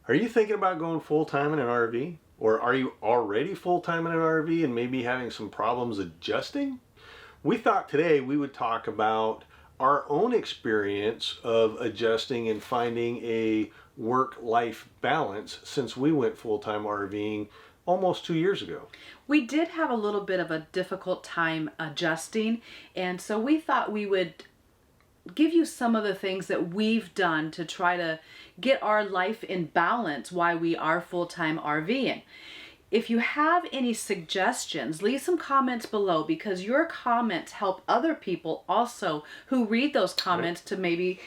Are you thinking about going full-time in an RV? Or are you already full-time in an RV and maybe having some problems adjusting? We thought today we would talk about our own experience of adjusting and finding a work-life balance since we went full-time RVing almost 2 years ago. We did have a little bit of a difficult time adjusting, and so we thought we would give you some of the things that we've done to try to get our life in balance while we are full-time RVing. If you have any suggestions, leave some comments below, because your comments help other people also who read those comments to maybe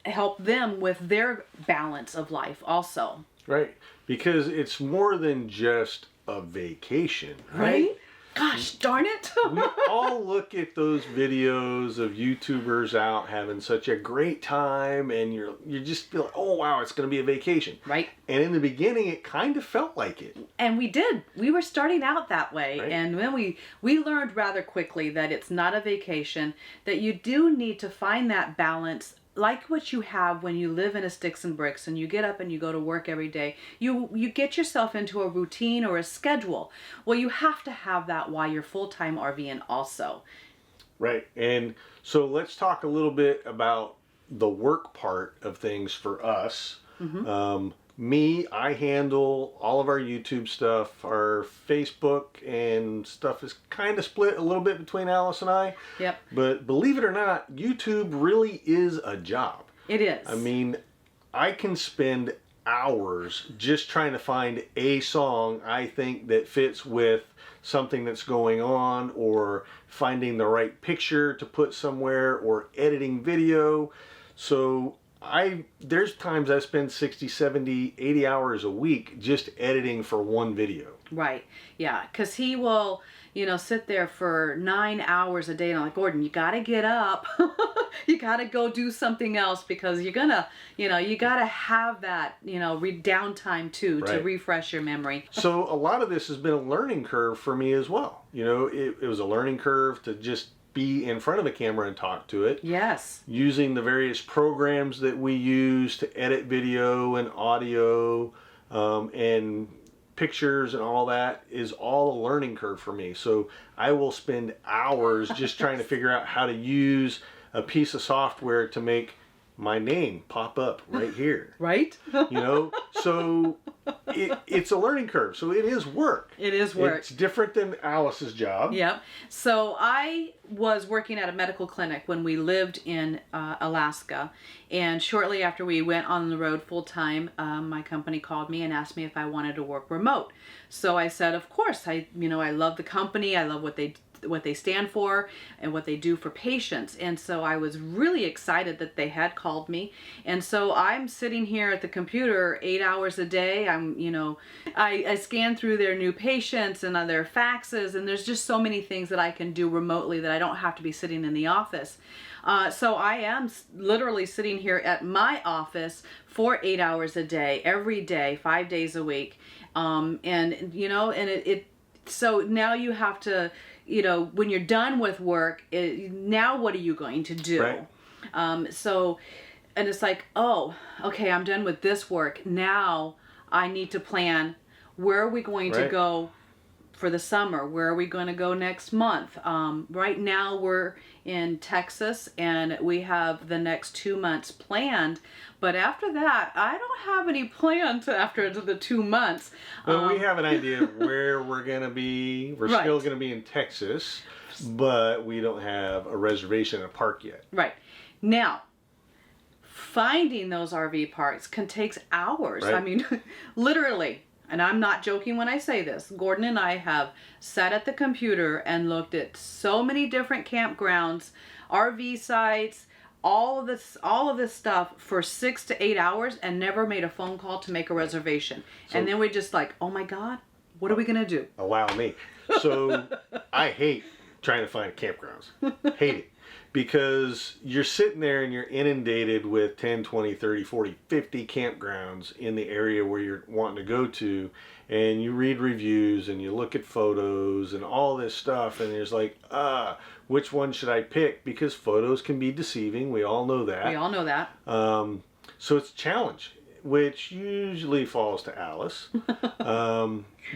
help them with their balance of life also. Right, because it's more than just a vacation, right? Gosh darn it. We all look at those videos of YouTubers out having such a great time, and you just feel like, oh wow, it's going to be a vacation. Right. And in the beginning, it kind of felt like it. And we did. We were starting out that way. Right. And then we learned rather quickly that it's not a vacation, that you do need to find that balance like what you have when you live in a sticks and bricks and you get up and you go to work every day. You get yourself into a routine or a schedule. Well, you have to have that while you're full-time RVing also. Right. And so let's talk a little bit about the work part of things for us. Me, I handle all of our YouTube stuff. Our Facebook and stuff is kind of split a little bit between Alice and I. Yep. But believe it or not, YouTube really is a job. It is. I mean, I can spend hours just trying to find a song I think that fits with something that's going on, or finding the right picture to put somewhere, or editing video. So there's times I spend 60, 70, 80 hours a week just editing for one video. Right. Yeah. Because he will, sit there for 9 hours a day. And I'm like, Gordon, you got to get up. You got to go do something else, because you're going to, you got to have that, downtime too, to refresh your memory. So a lot of this has been a learning curve for me as well. It was a learning curve to just be in front of a camera and talk to it. Yes. Using the various programs that we use to edit video and audio and pictures and all that is all a learning curve for me. So I will spend hours just trying to figure out how to use a piece of software to make my name pop up right here. Right? So it's a learning curve. So it is work. It is work. It's different than Alice's job. Yep. So I was working at a medical clinic when we lived in Alaska. And shortly after we went on the road full time, my company called me and asked me if I wanted to work remote. So I said, of course. I love the company. I love what they stand for and what they do for patients. And so I was really excited that they had called me. And so I'm sitting here at the computer 8 hours a day. I scan through their new patients and their faxes, and there's just so many things that I can do remotely that I don't have to be sitting in the office. So I am literally sitting here at my office for 8 hours a day, every day, 5 days a week. So now you have to, when you're done with work, now what are you going to do? Right. And it's like, oh, okay, I'm done with this work. Now I need to plan, where are we going to go for the summer? Where are we going to go next month? Right now we're in Texas and we have the next 2 months planned. But after that, I don't have any plans after the 2 months. Well, we have an idea of where we're going to be. We're still going to be in Texas, but we don't have a reservation in a park yet. Right. Now, finding those RV parks can take hours. Right. I mean, literally. And I'm not joking when I say this. Gordon and I have sat at the computer and looked at so many different campgrounds, RV sites, all of this stuff for 6 to 8 hours and never made a phone call to make a reservation. And then we're just like, oh my God, what are we going to do? Allow me. So I hate trying to find campgrounds. Hate it. Because you're sitting there and you're inundated with 10, 20, 30, 40, 50 campgrounds in the area where you're wanting to go to, and you read reviews and you look at photos and all this stuff, and it's like, which one should I pick? Because photos can be deceiving. We all know that. We all know that. So it's a challenge. which usually falls to Alice.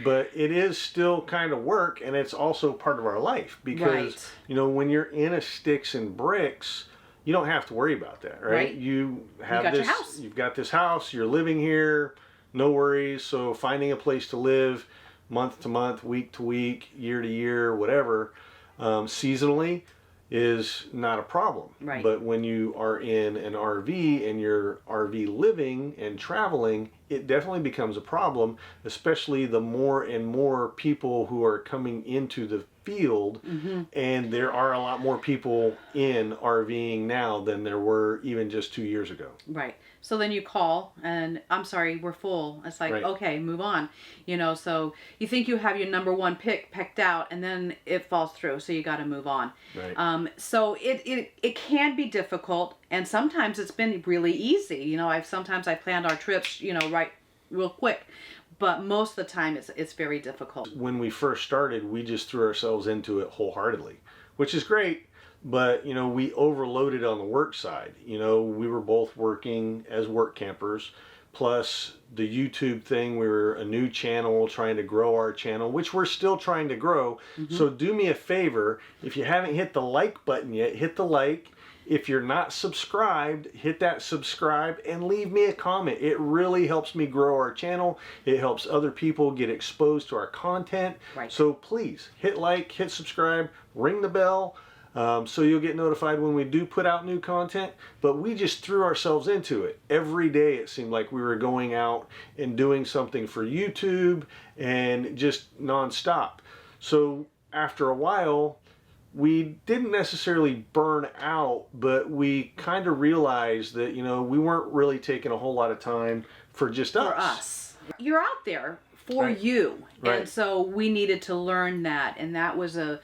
But it is still kind of work, and it's also part of our life because, you know, when you're in a sticks and bricks, you don't have to worry about that, right? You have your house. You've got this house, you're living here, no worries. So finding a place to live month to month, week to week, year to year, whatever, seasonally is not a problem. Right. But when you are in an RV and you're RV living and traveling, it definitely becomes a problem, especially the more and more people who are coming into the field. And there are a lot more people in RVing now than there were even just 2 years ago. Right. So then you call and I'm sorry, we're full. It's like, okay, move on. You know, so you think you have your number one picked out and then it falls through. So you got to move on. Right. So it can be difficult, and sometimes it's been really easy. You know, sometimes I planned our trips, you know, right real quick. But most of the time it's very difficult. When we first started, we just threw ourselves into it wholeheartedly, which is great. But, you know, we overloaded on the work side. You know, we were both working as work campers, plus the YouTube thing. We were a new channel trying to grow our channel, which we're still trying to grow. So do me a favor, if you haven't hit the like button yet, hit the like. If you're not subscribed, hit that subscribe and leave me a comment. It really helps me grow our channel. It helps other people get exposed to our content. Right. So please hit like, hit subscribe, ring the bell. So you'll get notified when we do put out new content. But we just threw ourselves into it. Every day it seemed like we were going out and doing something for YouTube and just nonstop. So after a while, we didn't necessarily burn out, but we kind of realized that, you know, we weren't really taking a whole lot of time for just us. For us. You're out there for you. And so we needed to learn that, and that was a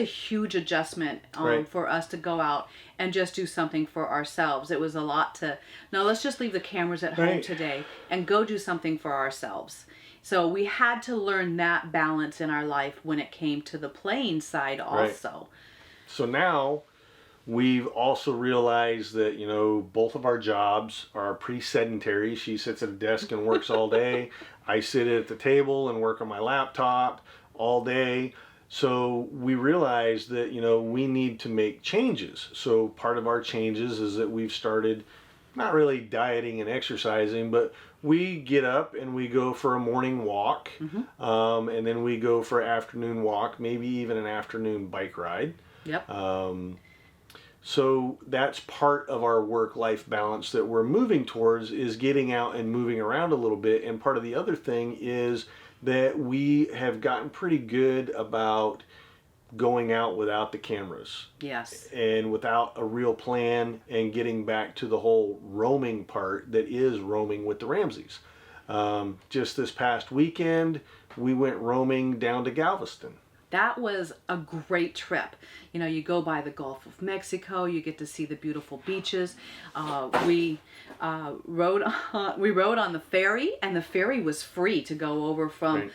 huge adjustment for us to go out and just do something for ourselves. It was a lot to, no, let's just leave the cameras at home today and go do something for ourselves. So we had to learn that balance in our life when it came to the playing side also. So now we've also realized that, you know, both of our jobs are pretty sedentary. She sits at a desk and works all day. I sit at the table and work on my laptop all day. So we realized that, you know, we need to make changes. So part of our changes is that we've started not really dieting and exercising, but we get up and we go for a morning walk, and then we go for an afternoon walk, maybe even an afternoon bike ride. So that's part of our work-life balance that we're moving towards, is getting out and moving around a little bit. And part of the other thing is that we have gotten pretty good about going out without the cameras. Yes. And without a real plan, and getting back to the whole roaming part that is roaming with the Ramsays. Just this past weekend, we went roaming down to Galveston. That was a great trip. You know, you go by the Gulf of Mexico, you get to see the beautiful beaches. We rode on the ferry, and the ferry was free to go over from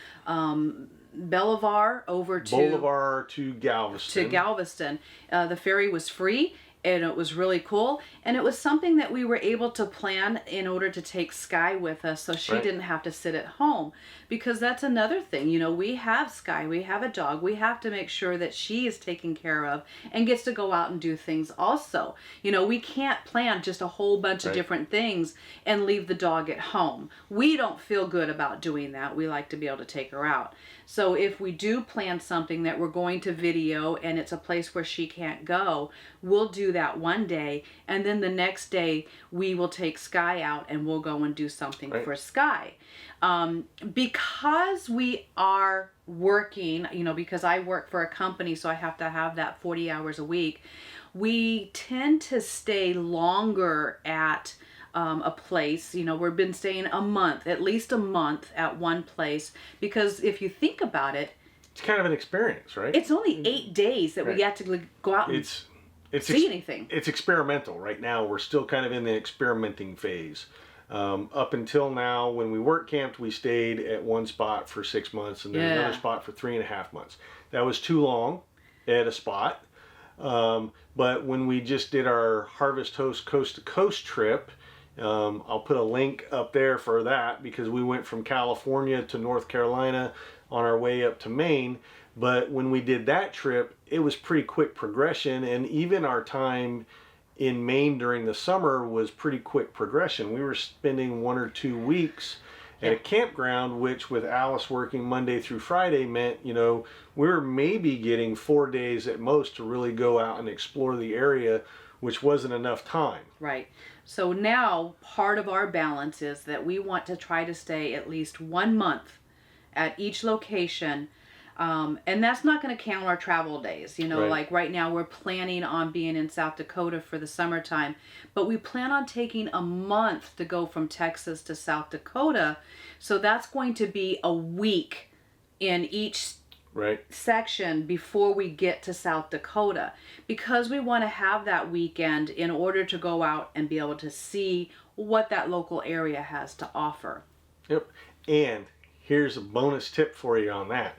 Bolivar over to Galveston. The ferry was free, and it was really cool, and it was something that we were able to plan in order to take Sky with us, so she didn't have to sit at home, because that's another thing. You know, we have Sky, we have a dog, we have to make sure that she is taken care of and gets to go out and do things also. You know, we can't plan just a whole bunch of different things and leave the dog at home. We don't feel good about doing that. We like to be able to take her out. So if we do plan something that we're going to video and it's a place where she can't go, we'll do that one day, and then the next day we will take Sky out and we'll go and do something for Sky. Because we are working, you know, because I work for a company, so I have to have that 40 hours a week, we tend to stay longer at a place. You know, we've been staying a month, at least a month at one place, because if you think about it, it's kind of an experience, right? It's only 8 days that we get to go out and see anything. It's experimental. Right now, we're still kind of in the experimenting phase. Up until now, when we work camped, we stayed at one spot for 6 months and then another spot for 3.5 months. That was too long at a spot. But when we just did our Harvest Host Coast to Coast trip I'll put a link up there for that because we went from California to North Carolina on our way up to Maine. But when we did that trip, it was pretty quick progression, and even our time in Maine during the summer was pretty quick progression. We were spending 1 or 2 weeks at a campground, which with Alice working Monday through Friday meant, we were maybe getting 4 days at most to really go out and explore the area, which wasn't enough time. Right. So now part of our balance is that we want to try to stay at least 1 month at each location. And that's not going to count our travel days. Right. Like right now we're planning on being in South Dakota for the summertime, but we plan on taking a month to go from Texas to South Dakota. So that's going to be a week in each section before we get to South Dakota, because we want to have that weekend in order to go out and be able to see what that local area has to offer. Yep. And here's a bonus tip for you on that.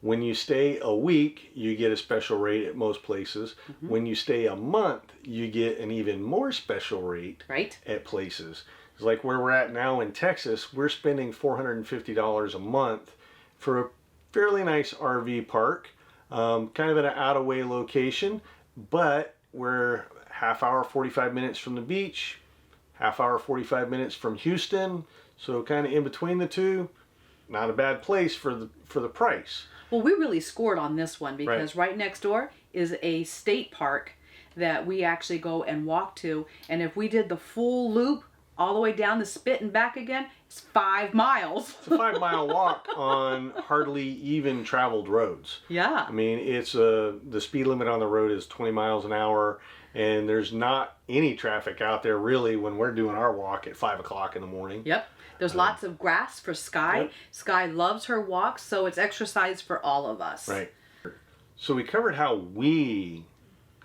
When you stay a week, you get a special rate at most places. Mm-hmm. When you stay a month, you get an even more special rate at places. It's like where we're at now in Texas, we're spending $450 a month for a fairly nice RV park, kind of at an out-of-way location, but we're half hour, 45 minutes from the beach, half hour, 45 minutes from Houston, so kind of in between the two. Not a bad place for the price. Well, we really scored on this one because right next door is a state park that we actually go and walk to. And if we did the full loop all the way down the Spit and back again, it's 5 miles. It's a 5-mile walk on hardly even traveled roads. Yeah. I mean, it's the speed limit on the road is 20 miles an hour, and there's not any traffic out there really when we're doing our walk at 5 o'clock in the morning. Yep. There's lots of grass for Sky. Yep. Sky loves her walks, so it's exercise for all of us. Right. So we covered how we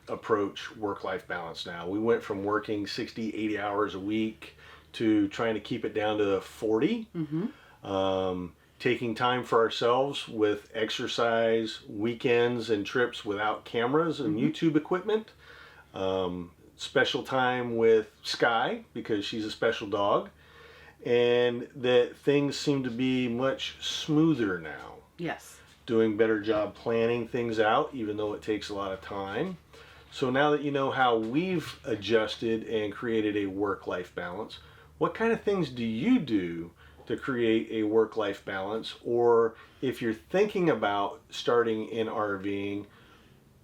approach work-life balance now. We went from working 60, 80 hours a week to trying to keep it down to 40. Mm-hmm. Taking time for ourselves with exercise, weekends, and trips without cameras and YouTube equipment. Special time with Sky because she's a special dog. And that things seem to be much smoother now. Yes. Doing better job planning things out, even though it takes a lot of time. So now that you know how we've adjusted and created a work-life balance, what kind of things do you do to create a work-life balance? Or if you're thinking about starting in RVing,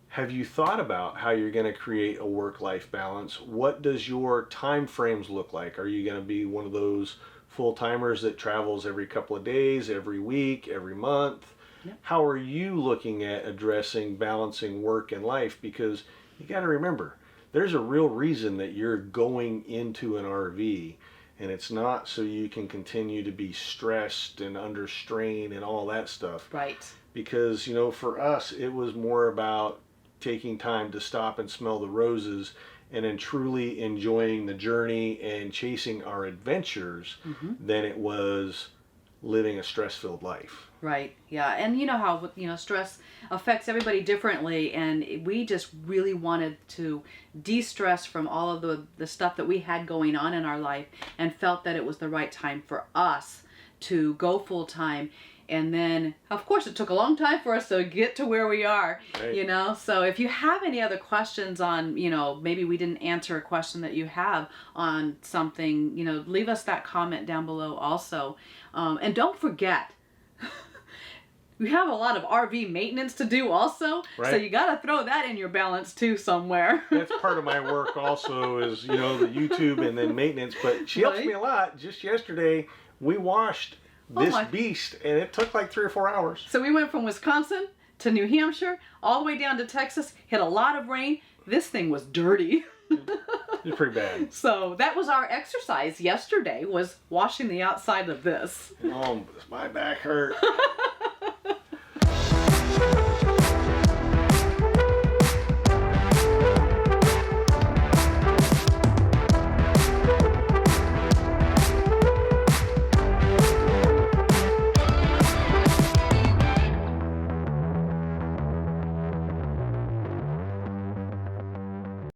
have you thought about how you're going to create a work-life balance? What does your time frames look like? Are you going to be one of those full-timers that travels every couple of days, every week, every month? Yep. How are you looking at addressing balancing work and life? Because you got to remember, there's a real reason that you're going into an RV, and it's not so you can continue to be stressed and under strain and all that stuff. Right. Because, for us, it was more about taking time to stop and smell the roses and then truly enjoying the journey and chasing our adventures than it was living a stress-filled life. Right. Yeah. And you know how, stress affects everybody differently. And we just really wanted to de-stress from all of the stuff that we had going on in our life and felt that it was the right time for us to go full-time. And then, of course, it took a long time for us to get to where we are, right. So if you have any other questions on, maybe we didn't answer a question that you have on something, leave us that comment down below also. And don't forget, we have a lot of RV maintenance to do also. Right. So you got to throw that in your balance too somewhere. That's part of my work also is, the YouTube and then maintenance. But she helps me a lot. Just yesterday, we washed this beast, and it took like 3 or 4 hours. So we went from Wisconsin to New Hampshire, all the way down to Texas, hit a lot of rain. This thing was dirty. It's pretty bad. So that was our exercise yesterday, was washing the outside of this. Oh, my back hurt.